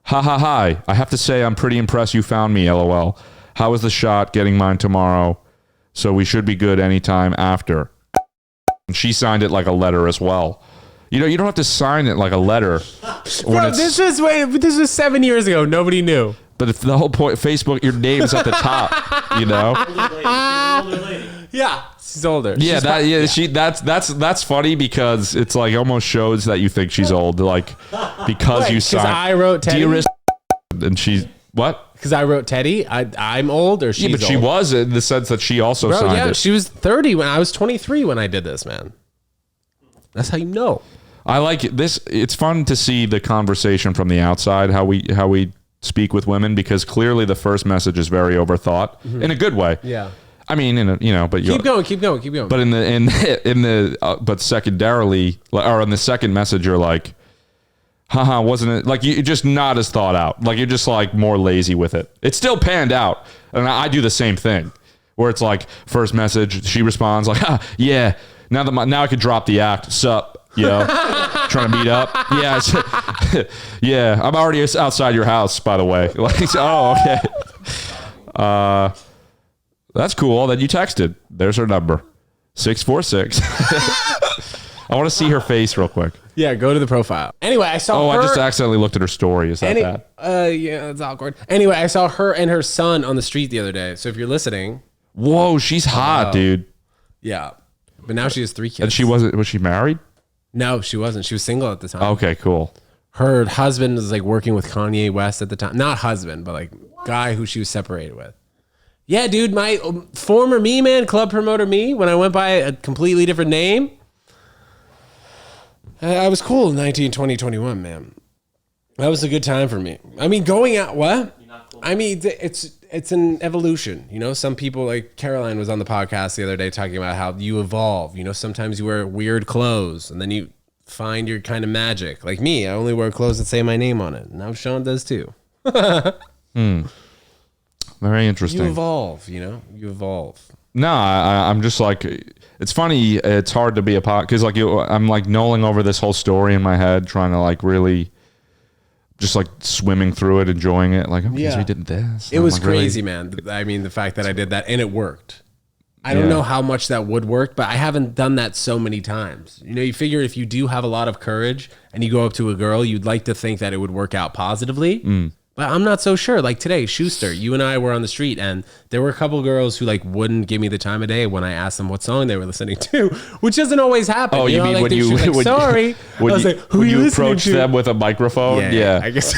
Ha ha hi. I have to say I'm pretty impressed you found me, LOL. How was the shot? Getting mine tomorrow. So we should be good anytime after. And she signed it like a letter as well. You don't have to sign it like a letter. Bro, this was 7 years ago. Nobody knew. But if the whole point, Facebook, your name's at the top, Older lady. Yeah. She's older. Yeah, that's funny because it's like almost shows that you think she's old, like because Wait, you 'cause signed. I wrote Teddy? Dearest, and she's what? Because I wrote Teddy. I'm old or she's Yeah, but she old? was in the sense that she also Bro, signed yeah, it. she was 30 when I was 23 when I did this, man. That's how you know. I like this. It's fun to see the conversation from the outside, how we speak with women, because clearly the first message is very overthought in a good way. Yeah. I mean, but Keep going. But but secondarily, or in the second message, you're like, haha, wasn't it? Like you're just not as thought out. Like you're just like more lazy with it. It's still panned out, and I do the same thing, where it's like first message, she responds like, yeah. Now I could drop the act. Sup? Trying to meet up. Yeah, yeah. I'm already outside your house, by the way. Like, oh, okay. That's cool that you texted. There's her number, 646. I want to see her face real quick. Yeah, go to the profile. Anyway, I saw her. I just accidentally looked at her story. Is that bad? Yeah, it's awkward. Anyway, I saw her and her son on the street the other day. So if you're listening. Whoa, she's hot, dude. Yeah. But now she has 3 kids. And was she married? No, she wasn't. She was single at the time. Okay, cool. Her husband was like working with Kanye West at the time. Not husband, but like guy who she was separated with. Yeah, dude, my former me, man, club promoter me, when I went by a completely different name. I was cool in 19, 20, 21, man. That was a good time for me. I mean, going out, what? You're not cool. I mean, it's an evolution. Some people, like Caroline was on the podcast the other day talking about how you evolve. Sometimes you wear weird clothes and then you find your kind of magic. Like me, I only wear clothes that say my name on it. Now Sean does too. Very interesting. You evolve, you evolve. No, I'm just like, it's funny. It's hard to be a pod because I'm like knolling over this whole story in my head, trying to like really just like swimming through it, enjoying it. Like, okay, so we did this. It was like, really- crazy, man. I mean, the fact that I did that and it worked. I don't know how much that would work, but I haven't done that so many times. You figure if you do have a lot of courage and you go up to a girl, you'd like to think that it would work out positively. But I'm not so sure. Like today, Schuster, you and I were on the street and there were a couple girls who like wouldn't give me the time of day when I asked them what song they were listening to, which doesn't always happen. Oh, you mean like when she you was like, sorry? when I was you, like, who when are you you listening approach to? them with a microphone? Yeah. I guess.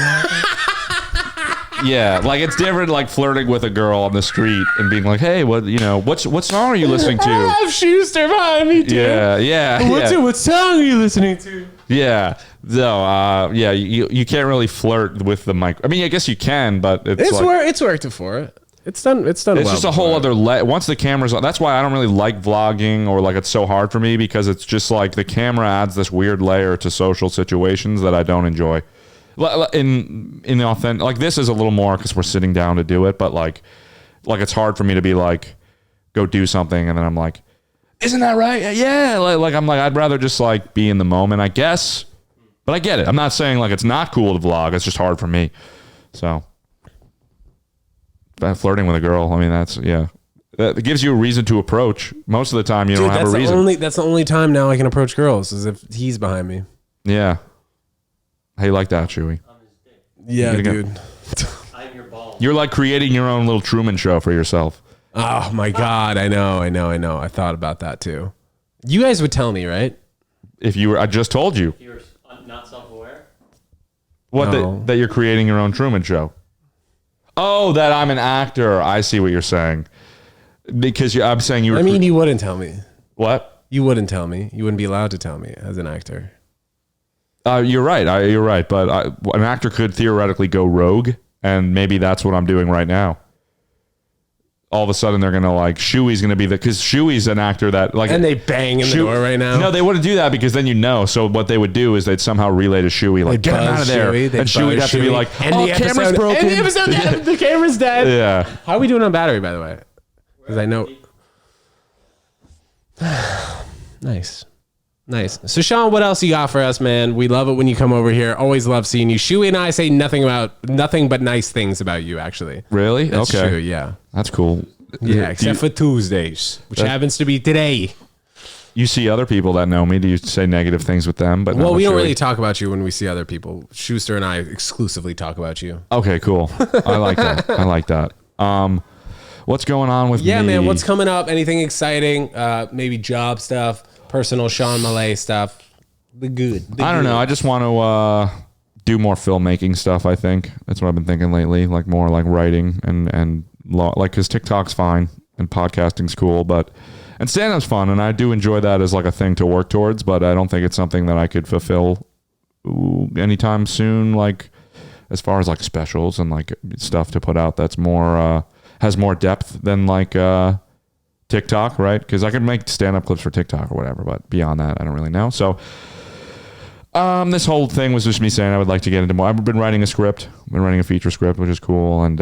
Yeah, like it's different, like flirting with a girl on the street and being like, "Hey, what song are you listening to?" I have Schuster behind me too. Yeah. What song are you listening to? Yeah. No, you can't really flirt with the mic. I mean, I guess you can, but It's worked before. It's done. It's it's just a whole other once the camera's on. That's why I don't really like vlogging, or like it's so hard for me, because it's just like the camera adds this weird layer to social situations that I don't enjoy. In the authentic, like this is a little more because we're sitting down to do it, but like it's hard for me to be like, go do something, and then I'm like, isn't that right? Yeah, like I'm like, I'd rather just like be in the moment, I guess. But I get it. I'm not saying like it's not cool to vlog. It's just hard for me. So, but flirting with a girl, I mean, that's That gives you a reason to approach. Most of the time, you don't have a reason. That's the only time now I can approach girls is if he's behind me. Yeah. How you like that, Chewy? Yeah, dude. I'm your ball. You're like creating your own little Truman Show for yourself. Oh my God. I know. I thought about that too. You guys would tell me, right? If you were, I just told you. You're not self-aware? What, No. that you're creating your own Truman Show? Oh, that I'm an actor. I see what you're saying. Because I'm saying you were... I mean, you wouldn't tell me. What? You wouldn't tell me. You wouldn't be allowed to tell me as an actor. You're right. You're right. But an actor could theoretically go rogue, and maybe that's what I'm doing right now. All of a sudden, they're going to like... Shuey's going to be the... Because Shuey's an actor that... like, And they bang in the door right now. No, they wouldn't do that because then you know. So what they would do is they'd somehow relay to Shuey, like, get him out of there. And Shuey would have to be like, oh, the camera's broken. And the episode, the camera's dead. Yeah. How are we doing on battery, by the way? Because I know... Nice. So Sean, what else you got for us, man? We love it when you come over here. Always love seeing you. Shuey and I say nothing but nice things about you, actually. Really? That's okay. true, yeah. That's cool. Yeah, except for Tuesdays, which happens to be today. You see other people that know me. Do you say negative things with them? But Well, we don't Shuey? really talk about you when we see other people. Schuster and I exclusively talk about you. Okay, cool. I like that. What's going on with me? Yeah, man, what's coming up? Anything exciting? Maybe job stuff, personal Sean MILLEA stuff. The good. I don't know. I just want to do more filmmaking stuff, I think. That's what I've been thinking lately. Like more like writing and like, because TikTok's fine and podcasting's cool, and stand-up's fun, and I do enjoy that as like a thing to work towards, but I don't think it's something that I could fulfill anytime soon, like as far as like specials and like stuff to put out that's more has more depth than like TikTok, right? Because I could make stand-up clips for TikTok or whatever, but beyond that, I don't really know. So this whole thing was just me saying I would like to get into more. I've been writing a script, a feature script, which is cool, and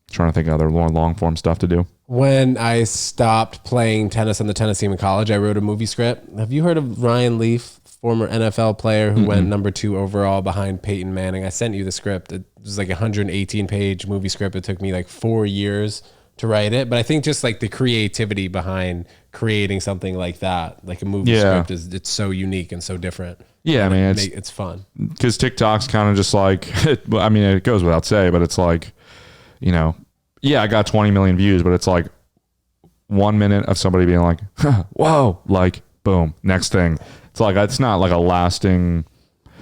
trying to think of other more long-form stuff to do. When I stopped playing tennis on the tennis team in college, I wrote a movie script. Have you heard of Ryan Leaf, former NFL player who went number 2 overall behind Peyton Manning? I sent you the script. It was like a 118-page movie script. It took me like 4 years to write it. But I think just like the creativity behind creating something like that, like a movie script, it's so unique and so different. Yeah, I mean, it's fun. Because TikTok's kind of just like, I mean, it goes without saying, but it's like, you know, yeah, I got 20 million views, but it's like 1 minute of somebody being like, whoa, like, boom, next thing. It's like, it's not like a lasting,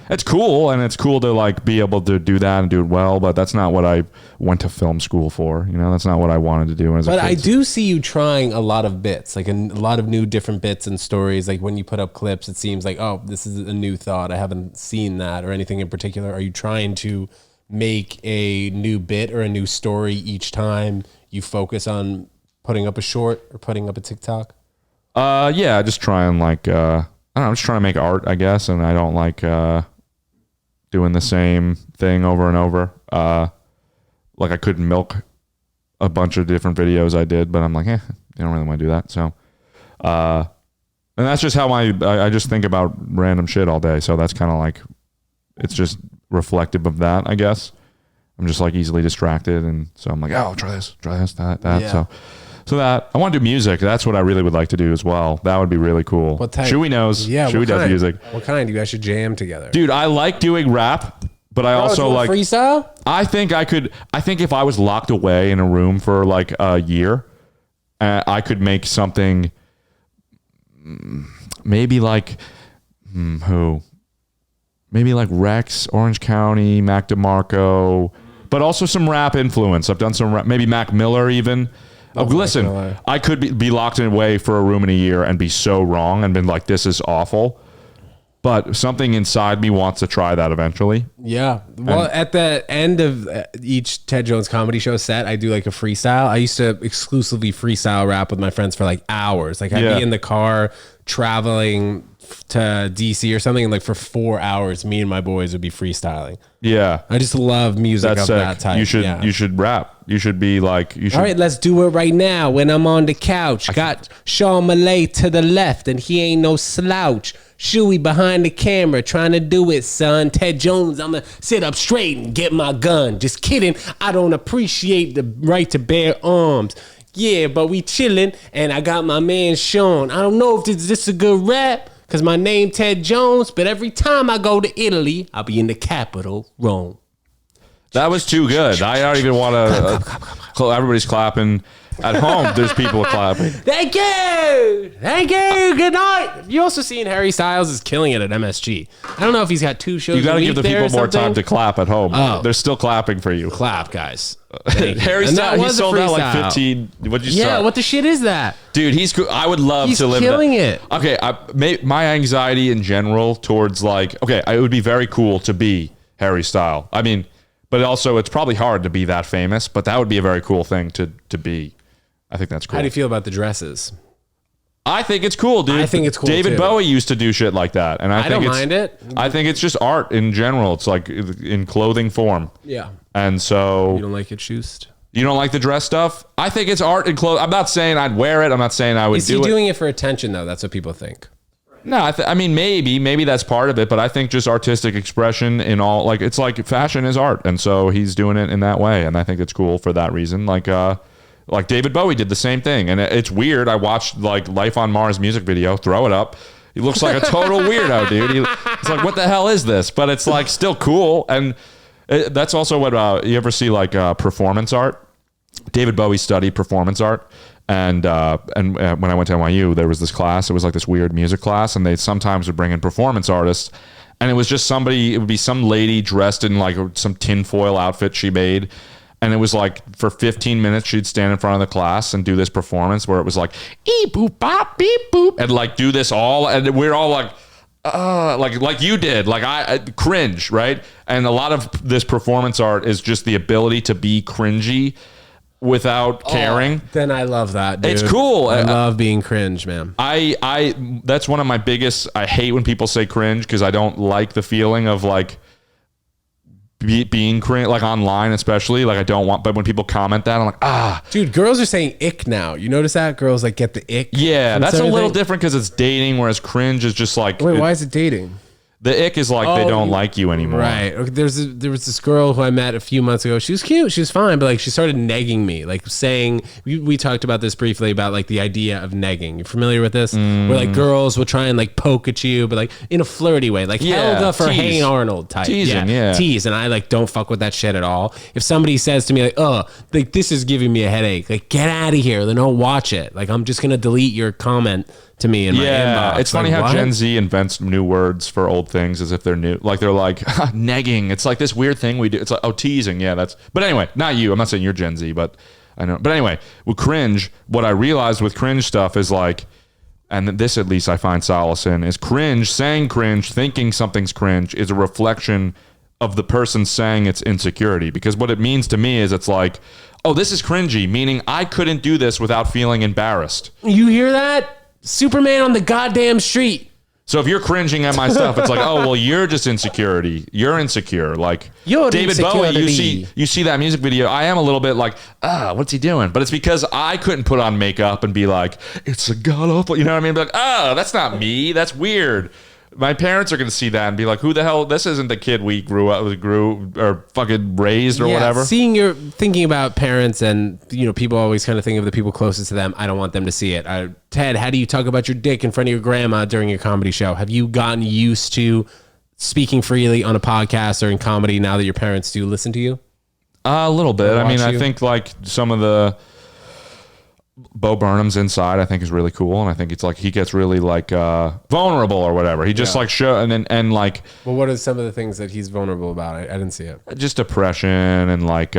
it's cool. And it's cool to like be able to do that and do it well, but that's not what I went to film school for. You know, that's not what I wanted to do as a kid. But I do see you trying a lot of bits, like a lot of new different bits and stories. Like when you put up clips, it seems like, oh, this is a new thought. I haven't seen that or anything in particular. Are you trying to make a new bit or a new story each time you focus on putting up a short or putting up a TikTok? Yeah, just try and like, I don't know, I'm just trying to make art, I guess. And I don't like doing the same thing over and over. Like I couldn't milk a bunch of different videos I did, but I'm like, I don't really want to do that. So, and that's just how I just think about random shit all day. So that's kind of like, it's just reflective of that, I guess. I'm just like easily distracted, and so I'm like, oh, try this, that. Yeah. So that I want to do music. That's what I really would like to do as well. That would be really cool. What type? Shuey knows. Yeah, Shuey does music. What kind? You guys should jam together. Dude, I like doing rap, but I also like freestyle. I think if I was locked away in a room for like a year, I could make something. Maybe like who? Maybe like Rex, Orange County, Mac DeMarco, but also some rap influence. I've done some rap, maybe Mac Miller even. Listen, I could be locked away for a room in a year and be so wrong and been like, this is awful. But something inside me wants to try that eventually. Yeah. Well, at the end of each Ted Jones comedy show set, I do like a freestyle. I used to exclusively freestyle rap with my friends for like hours. Like I'd be in the car traveling to DC or something, and like for 4 hours, me and my boys would be freestyling. Yeah. I just love music of that type. You should rap. You should be like, all right, let's do it right now. When I'm on the couch, got Sean MILLEA to the left, and he ain't no slouch. Shuey behind the camera trying to do it, son. Ted Jones, I'm gonna sit up straight and get my gun. Just kidding. I don't appreciate the right to bear arms. Yeah, but we chilling, and I got my man Sean. I don't know if this is a good rap, because my name Ted Jones, but every time I go to Italy, I'll be in the capital, Rome. That was too good. I don't even want to. Everybody's clapping. At home, there's people clapping. Thank you. Thank you. Good night. You also seen Harry Styles is killing it at MSG. I don't know if he's got 2 shows. You got to give the people more time to clap at home. Oh. They're still clapping for you. Clap, guys. Harry Styles, he sold out like 15. What'd you say? Yeah, what the shit is that? Dude, he's cool. I would love He's to live killing it. Okay, my anxiety in general towards like, okay, it would be very cool to be Harry Styles. I mean, but also it's probably hard to be that famous, but that would be a very cool thing to be. I think that's cool. How do you feel about the dresses? I think it's cool, dude. I think it's cool, David too. Bowie used to do shit like that, and I think don't mind it. I think it's just art in general. It's like in clothing form. Yeah. And so You don't like it, Schust? you don't like the dress stuff? I think it's art in clothes. I'm not saying I'd wear it. I'm not saying I would Is do he it. doing it for attention, though? That's what people think. No, I mean maybe that's part of it, but I think just artistic expression in all, like, it's like fashion is art, and so he's doing it in that way, and I think it's cool for that reason. Like David Bowie did the same thing, and it's weird. I watched like Life on Mars music video. Throw it up. He looks like a total weirdo, dude. It's like, what the hell is this? But it's like still cool, and that's also what you ever see like performance art. David Bowie studied performance art. And when I went to NYU, there was this class. It was like this weird music class, and they sometimes would bring in performance artists. And it was just somebody. It would be some lady dressed in like some tinfoil outfit she made, and it was like for 15 minutes she'd stand in front of the class and do this performance where it was like ee boop bop beep boop, and like do this all, and we're all like like you did, like I cringe, right? And a lot of this performance art is just the ability to be cringy without caring. Then I love that, dude. It's cool. I love being cringe, man. I that's one of my biggest. I hate when people say cringe because I don't like the feeling of like being cringe, like online especially. Like I don't want, but when people comment that, I'm like, Dude, girls are saying ick now. You notice that? Girls like get the ick. yeah, from that's a certain little thing? different because it's dating, whereas cringe is just like, Wait, why is it dating? the ick is like they don't like you anymore. Right. Okay, there was this girl who I met a few months ago. She was cute. She was fine, but like she started negging me, like saying we talked about this briefly about like the idea of negging. You familiar with this? Where like girls will try and like poke at you, but like in a flirty way, like Yeah, Helga for tease. Hey Arnold type. Teasing, yeah. Tease. And I like don't fuck with that shit at all. If somebody says to me like, oh, like this is giving me a headache, like get out of here, then don't watch it. Like I'm just gonna delete your comment to me in my inbox. It's funny like, how what? Gen Z invents new words for old things as if they're new. Like they're like negging. It's like this weird thing we do. It's like, oh, teasing. Yeah, that's. But anyway, not you. I'm not saying you're Gen Z, but I know. But anyway, with cringe, what I realized with cringe stuff is like, and this at least I find solace in, is cringe, saying cringe, thinking something's cringe is a reflection of the person saying it's insecurity. Because what it means to me is it's like, oh, this is cringy, meaning I couldn't do this without feeling embarrassed. You hear that? Superman on the goddamn street. So if you're cringing at my stuff, it's like, oh, well, you're just insecurity. You're insecure. Like You're David Bowie, insecurity. you see that music video. I am a little bit like, what's he doing? But it's because I couldn't put on makeup and be like, it's a god awful. You know what I mean? Be like, that's not me. That's weird. My parents are going to see that and be like, who the hell? This isn't the kid we grew or fucking raised or whatever. Thinking about parents and, you know, people always kind of think of the people closest to them. I don't want them to see it. Ted, how do you talk about your dick in front of your grandma during your comedy show? Have you gotten used to speaking freely on a podcast or in comedy now that your parents do listen to you? A little bit. I mean, Watch I you? think like some of the Bo Burnham's inside, I think is really cool, and I think it's like he gets really like vulnerable or whatever. He just like show and like. Well, what are some of the things that he's vulnerable about? I didn't see it. Just depression and like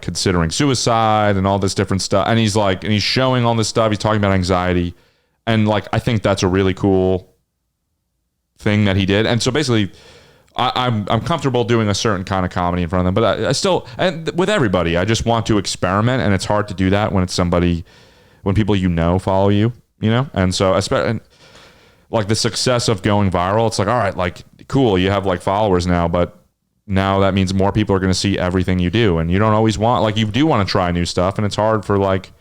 considering suicide and all this different stuff. And he's showing all this stuff. He's talking about anxiety, and like I think that's a really cool thing that he did. And so basically, I'm comfortable doing a certain kind of comedy in front of them, but I still, and with everybody, I just want to experiment, and it's hard to do that when it's when people follow you, and so especially like the success of going viral, it's like, all right, like cool, you have like followers now, but now that means more people are going to see everything you do, and you don't always want, like, you do want to try new stuff, and it's hard for like.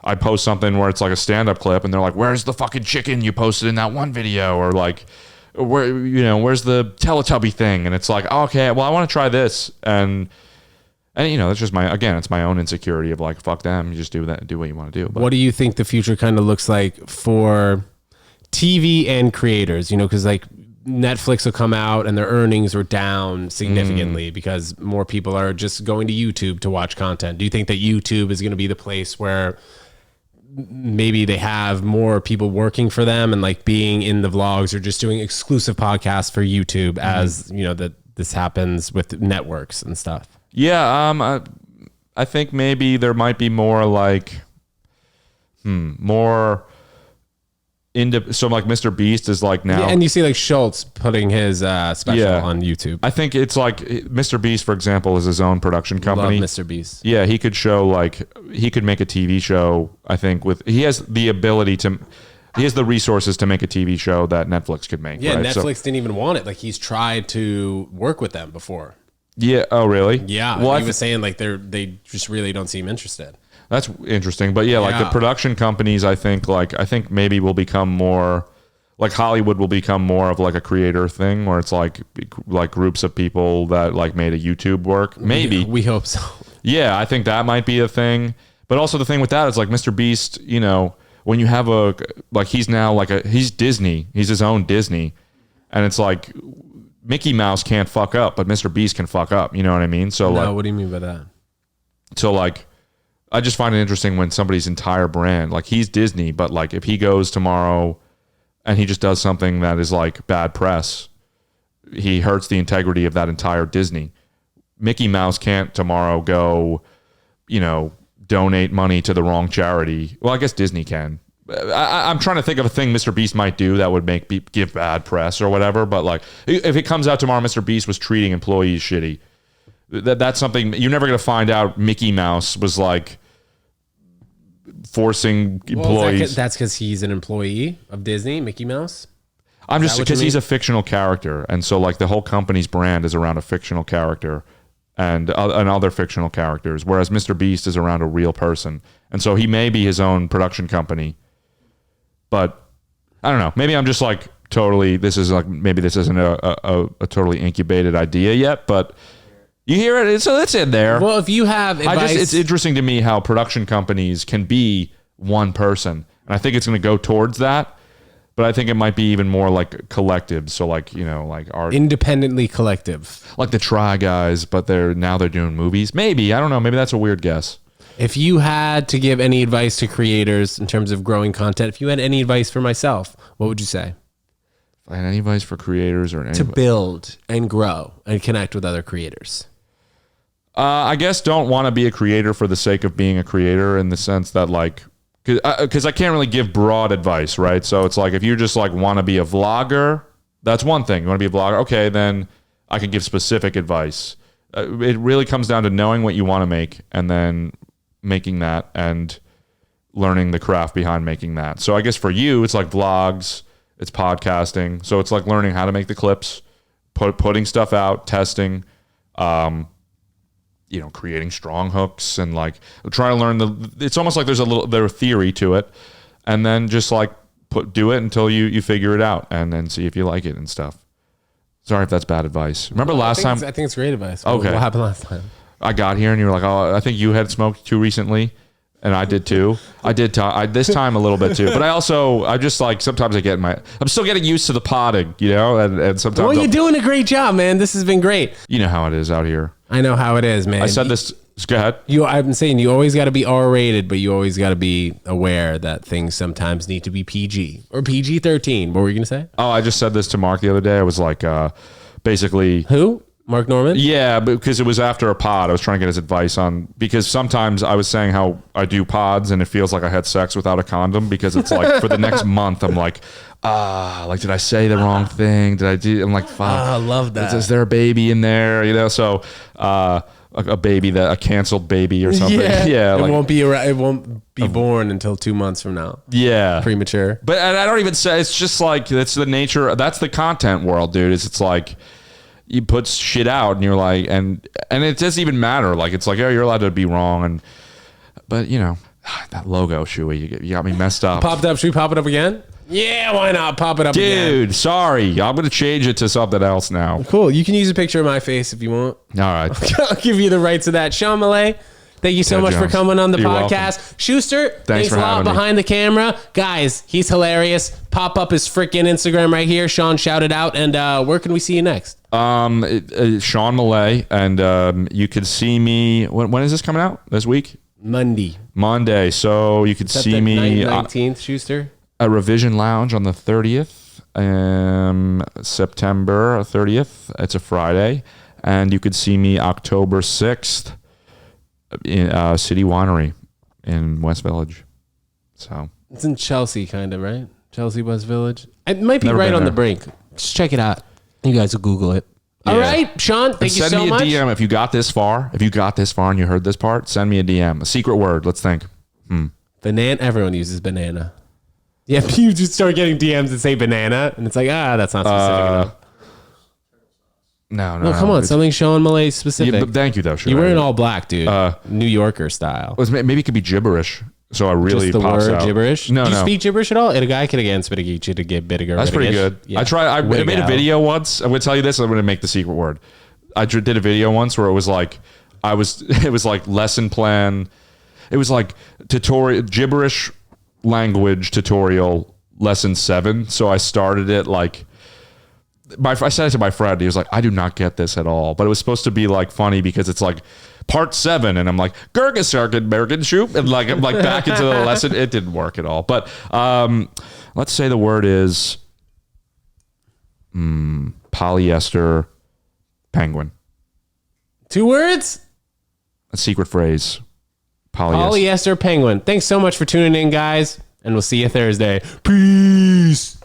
I post something where it's like a stand-up clip, and they're like, "Where's the fucking chicken you posted in that one video?" Or like, where's the Teletubby thing? And it's like, oh, okay, well, I want to try this. And And it's just it's my own insecurity of like, fuck them. You just do that, do what you want to do. But What do you think the future kind of looks like for TV and creators? Because like Netflix will come out and their earnings are down significantly because more people are just going to YouTube to watch content. Do you think that YouTube is going to be the place where maybe they have more people working for them and like being in the vlogs or just doing exclusive podcasts for YouTube as that this happens with networks and stuff? Yeah, I think maybe there might be more like, more into, so like Mr. Beast is like now. Yeah, and you see like Schultz putting his special on YouTube. I think it's like Mr. Beast, for example, is his own production company. Love Mr. Beast. Yeah, he could he could make a TV show, I think, he has the ability to, he has the resources to make a TV show that Netflix could make. Yeah, right? Netflix didn't even want it. Like he's tried to work with them before. Yeah. Oh, really? Yeah. Well, he was saying like they just really don't seem interested. That's interesting. But yeah, like the production companies, I think maybe will become more like Hollywood will become more of like a creator thing where it's like groups of people that like made a YouTube work. Maybe. We hope so. Yeah, I think that might be a thing. But also the thing with that is like Mr. Beast, when you have he's now he's Disney. He's his own Disney. And it's like Mickey Mouse can't fuck up, but Mr. Beast can fuck up. You know what I mean? So what do you mean by that? So like, I just find it interesting when somebody's entire brand, like he's Disney, but like if he goes tomorrow and he just does something that is like bad press, he hurts the integrity of that entire Disney. Mickey Mouse can't tomorrow go, donate money to the wrong charity. Well, I guess Disney can. I'm trying to think of a thing Mr. Beast might do that would give bad press or whatever. But like, if it comes out tomorrow, Mr. Beast was treating employees shitty. That's something you're never going to find out. Mickey Mouse was like forcing employees. That's because he's an employee of Disney, Mickey Mouse. I'm just because he's a fictional character, and so like the whole company's brand is around a fictional character and other fictional characters, whereas Mr. Beast is around a real person, and so he may be his own production company. But I don't know. Maybe I'm just like maybe this isn't a totally incubated idea yet, but you hear it. So it's in there. Well, if you have advice, it's interesting to me how production companies can be one person. And I think it's going to go towards that, but I think it might be even more like collective. So like, like art, independently collective, like the Try Guys, but they're doing movies. Maybe, I don't know. Maybe that's a weird guess. If you had to give any advice to creators in terms of growing content, if you had any advice for myself, what would you say? If I had any advice for creators or to build and grow and connect with other creators? I guess don't want to be a creator for the sake of being a creator, in the sense that like, because I can't really give broad advice, right? So it's like if you just like want to be a vlogger, that's one thing. You want to be a vlogger, okay, then I can give specific advice. It really comes down to knowing what you want to make and then making that and learning the craft behind making that. So I guess for you, it's like vlogs, it's podcasting. So it's like learning how to make the clips, putting stuff out, testing, creating strong hooks, and like trying to learn it's almost like there's a theory to it, and then just like do it until you figure it out and then see if you like it and stuff. Sorry if that's bad advice. Remember last time? I think it's great advice. Okay. What happened last time? I got here and you were like, oh, I think you had smoked too recently. And I did too. I did this time a little bit too. But I just like, sometimes I'm still getting used to the potting, and sometimes. Well, you're doing a great job, man. This has been great. You know how it is out here. I know how it is, man. I said this. Go ahead. I'm saying you always got to be R-rated, but you always got to be aware that things sometimes need to be PG or PG-13. What were you going to say? Oh, I just said this to Mark the other day. I was like, basically. Who? Mark Norman? Yeah, because it was after a pod. I was trying to get his advice on, because sometimes I was saying how I do pods and it feels like I had sex without a condom, because it's like for the next month I'm like, did I say the wrong thing? I'm like, fuck. I love that. Is there a baby in there? So a baby, a canceled baby or something. Yeah. It won't be born until 2 months from now. Yeah. Premature. But I don't even say, it's just like, that's the nature. That's the content world, dude. It's like, you put shit out and you're like, and it doesn't even matter. Like, it's like, oh, you're allowed to be wrong. But that logo, Shuey, you got me messed up. Popped up. Should we pop it up again? Yeah, why not? Pop it up again. Dude, sorry. I'm going to change it to something else now. Cool. You can use a picture of my face if you want. All right. I'll give you the rights of that. Sean MILLEA, thank you so Ted much for Jones. coming on the You're podcast. welcome. Schuster, thanks for a lot having me. behind the camera. Guys, he's hilarious. Pop up his freaking Instagram right here. Sean, shout it out. And where can we see you next? Sean MILLEA, and you can see me. When is this coming out? This week? Monday. So you could see me 19th, Schuster. at Revision Lounge on the 30th, September 30th. It's a Friday. And you could see me October 6th in City Winery in West Village. So It's in Chelsea, kind of, right? Chelsea, West Village. It might be Never right been on the there. brink. Just check it out. You guys will Google it. All Yeah. right, Sean, thank you send so me a much. DM if you got this far. If you got this far and you heard this part, send me a DM. A secret word. Let's think. Banana. Everyone uses banana. Yeah, you just start getting DMs that say banana, and it's like, that's not specific enough. No, No, come on, It's- something Sean MILLEA Yeah, specific. but thank you though. You're wearing all black, dude. New Yorker style. Maybe it could be gibberish. So I really Just the pops word out. gibberish. No, Do you no. speak gibberish at all? And a guy could again spit a geek to get bit. That's pretty good. Yeah. I made a video once. I'm gonna tell you this. I'm gonna make the secret word. I did a video once where it was like it was like lesson plan. It was like tutorial gibberish language tutorial lesson 7. So I started it like. I said it to my friend. He was like, "I do not get this at all." But it was supposed to be like funny because it's like part 7, and I'm like, "Gurga circuit, American shoot," and like I'm like back into the lesson. It didn't work at all. But let's say the word is polyester penguin. 2 words. A secret phrase. Polyester. Polyester penguin. Thanks so much for tuning in, guys, and we'll see you Thursday. Peace.